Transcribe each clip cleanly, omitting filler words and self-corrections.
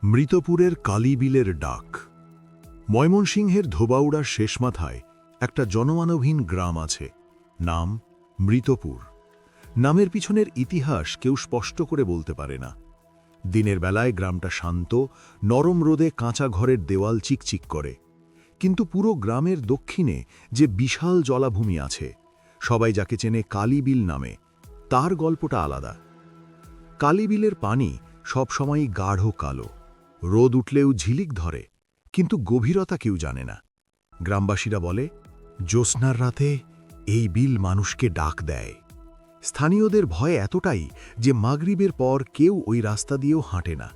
মৃতপুরের কালীবিলের ডাক। ময়মনসিংহের ধোবাউড়ার শেষ মাথায় একটা জনমানবহীন গ্রাম আছে, নাম মৃতপুর। নামের পিছনের ইতিহাস কেউ স্পষ্ট করে বলতে পারে না। দিনের বেলায় গ্রামটা শান্ত, নরম রোদে কাঁচা ঘরের দেওয়াল চিকচিক করে। কিন্তু পুরো গ্রামের দক্ষিণে যে বিশাল জলাভূমি আছে, সবাই যাকে চেনে কালীবিল নামে, তার গল্পটা আলাদা। কালীবিলের পানি সবসময়ই গাঢ় কালো, রোদ উঠলেও ঝিলিক ধরে, কিন্তু গভীরতা কেউ জানে না। গ্রামবাসীরা বলে, জ্যোৎস্নার রাতে এই বিল মানুষকে ডাক দেয়। স্থানীয়দের ভয় এতটাই যে মাগরিবের পর কেউ ওই রাস্তা দিয়েও হাঁটে না।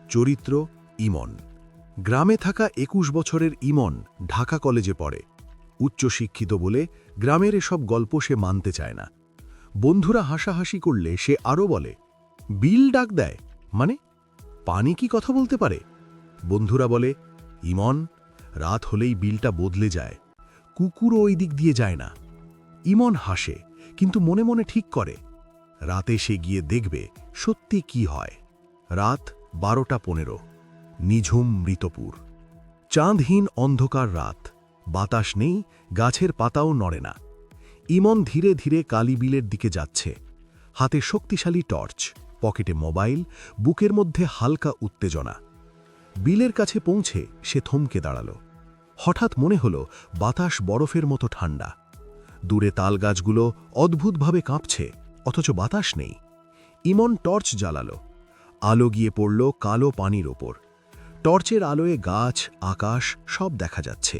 চরিত্র ইমন। গ্রামে থাকা ২১ বছরের ইমন ঢাকা কলেজে পড়ে। উচ্চশিক্ষিত বলে গ্রামের এসব গল্প সে মানতে চায় না। বন্ধুরা হাসাহাসি করলে সে আরও বলে, বিল ডাক দেয় মানে? পানি কি কথা বলতে পারে? বন্ধুরা বলে, ইমন, রাত হলেই বিলটা বদলে যায়, কুকুরও ওই দিক দিয়ে যায় না। ইমন হাসে, কিন্তু মনে মনে ঠিক করে, রাতে সে গিয়ে দেখবে সত্যি কি হয়। রাত ১২:১৫, নিঝুম মৃতপুর। চাঁদহীন অন্ধকার রাত, বাতাস নেই, গাছের পাতাও নড়ে না। ইমন ধীরে ধীরে কালীবিলের দিকে যাচ্ছে, হাতে শক্তিশালী টর্চ, পকেটে মোবাইল, বুকের মধ্যে হালকা উত্তেজনা। বিলের কাছে পৌঁছে সে থমকে দাঁড়াল। হঠাৎ মনে হল বাতাস বরফের মতো ঠান্ডা। দূরে তালগাছগুলো অদ্ভুতভাবে কাঁপছে, অথচ বাতাস নেই। ইমন টর্চ জ্বালালো। আলো গিয়ে পড়ল কালো পানির ওপর। টর্চের আলোয় গাছ, আকাশ সব দেখা যাচ্ছে,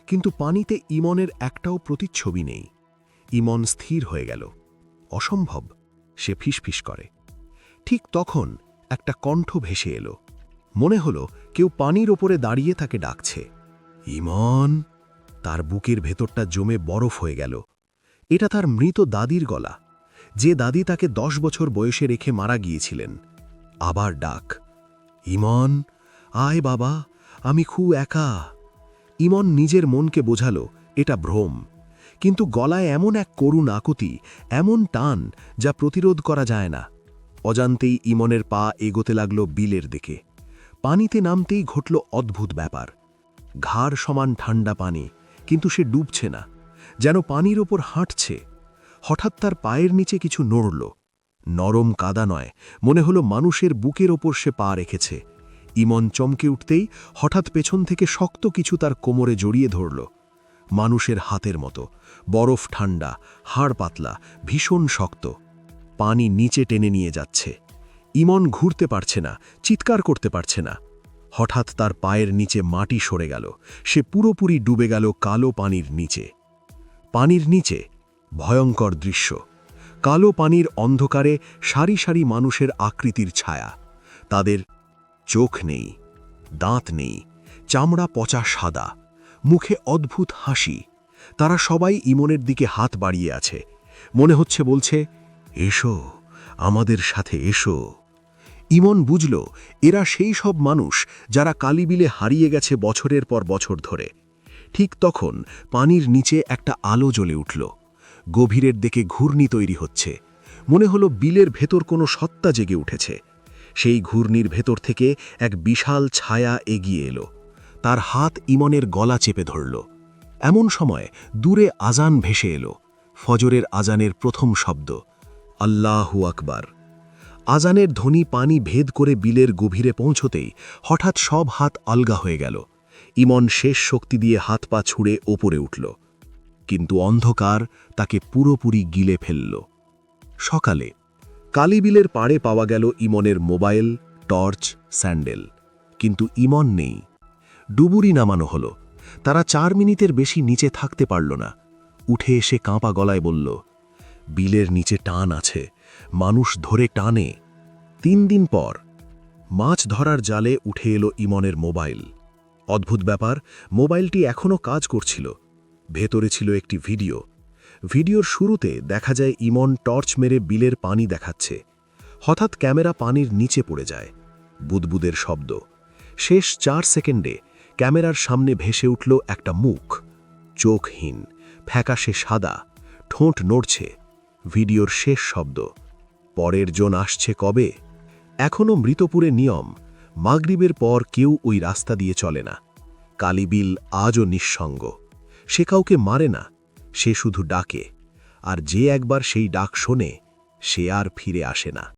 কিন্তু পানিতে ইমনের একটাও প্রতিচ্ছবি নেই। ইমন স্থির হয়ে গেল। অসম্ভব, সে ফিসফিস করে। ঠিক তখন একটা কণ্ঠ ভেসে এলো। মনে হলো কেউ পানির ওপরে দাঁড়িয়ে তাকে ডাকছে। ইমন! তার বুকের ভেতরটা জমে বরফ হয়ে গেল। এটা তার মৃত দাদির গলা, যে দাদি তাকে ১০ বছর বয়সে রেখে মারা গিয়েছিলেন। আবার ডাক, ইমন, আয় বাবা, আমি খুব একা। ইমন নিজের মনকে বোঝালো এটা ভ্রম, কিন্তু গলায় এমন এক করুণ আকুতি, এমন টান যা প্রতিরোধ করা যায় না। অজান্তেই ইমনের পা এগোতে লাগল বিলের দিকে। পানিতে নামতেই ঘটল অদ্ভুত ব্যাপার। ঘাড় সমান ঠান্ডা পানি, কিন্তু সে ডুবছে না, যেন পানির ওপর হাঁটছে। হঠাৎ তার পায়ের নিচে কিছু নড়ল। নরম কাদা নয়, মনে হলো মানুষের বুকের ওপর সে পা রেখেছে। ইমন চমকে উঠতেই হঠাৎ পেছন থেকে শক্ত কিছু তার কোমরে জড়িয়ে ধরল। মানুষের হাতের মতো, বরফ ঠান্ডা, হাড় পাতলা, ভীষণ শক্ত। পানি নিচে টেনে নিয়ে যাচ্ছে। ইমন ঘুরতে পারছে না, চিৎকার করতে পারছে না। হঠাৎ তার পায়ের নিচে মাটি সরে গেল। সে পুরোপুরি ডুবে গেল কালো পানির নিচে। পানির নিচে ভয়ঙ্কর দৃশ্য। কালো পানির অন্ধকারে সারি সারি মানুষের আকৃতির ছায়া। তাদের চোখ নেই, দাঁত নেই, চামড়া পচা সাদা, মুখে অদ্ভুত হাসি। তারা সবাই ইমনের দিকে হাত বাড়িয়ে আছে, মনে হচ্ছে বলছে, এসো, আমাদের সাথে এসো। ইমন বুঝল এরা সেই সব মানুষ যারা কালীবিলে হারিয়ে গেছে বছরের পর বছর ধরে। ঠিক তখন পানির নিচে একটা আলো জ্বলে উঠল। গভীরের দিকে ঘূর্ণি তৈরি হচ্ছে। মনে হলো বিলের ভেতর কোনো সত্তা জেগে উঠেছে। সেই ঘূর্ণির ভেতর থেকে এক বিশাল ছায়া এগিয়ে এলো। তার হাত ইমনের গলা চেপে ধরল। এমন সময় দূরে আজান ভেসে এলো। ফজরের আজানের প্রথম শব্দ, আল্লাহু আকবার। আজানের ধ্বনি পানি ভেদ করে বিলের গভীরে পৌঁছতেই হঠাৎ সব হাত আলগা হয়ে গেল। ইমন শেষ শক্তি দিয়ে হাত পা ছুঁড়ে ওপরে উঠল, কিন্তু অন্ধকার তাকে পুরোপুরি গিলে ফেলল। সকালে কালীবিলের পাড়ে পাওয়া গেল ইমনের মোবাইল, টর্চ, স্যান্ডেল, কিন্তু ইমন নেই। ডুবুরি নামানো হলো। তারা ৪ মিনিটের বেশি নিচে থাকতে পারল না। উঠে এসে কাঁপা গলায় বলল, বিলের নিচে টান আছে, মানুষ ধরে টানে। ৩ দিন পর মাছ ধরার জালে উঠে এলো ইমনের মোবাইল। অদ্ভুত ব্যাপার, মোবাইলটি এখনও কাজ করছিল। ভেতরে ছিল একটি ভিডিও। ভিডিওর শুরুতে দেখা যায় ইমন টর্চ মেরে বিলের পানি দেখাচ্ছে। হঠাৎ ক্যামেরা পানির নিচে পড়ে যায়। বুদবুদের শব্দ। শেষ ৪ সেকেন্ডে ক্যামেরার সামনে ভেসে উঠল একটা মুখ, চোখহীন, ফ্যাকাশে সাদা, ঠোঁট নড়ছে। ভিডিওর শেষ শব্দ, পরের জন আসছে কবে? এখনও মৃতপুরে নিয়ম, মাগরিবের পর কেউ ওই রাস্তা দিয়ে চলে না। কালীবিল আজও নিঃসঙ্গ। সে কাউকে মারে না, সে শুধু ডাকে, আর যে একবার সেই ডাক শোনে সে আর ফিরে আসে না।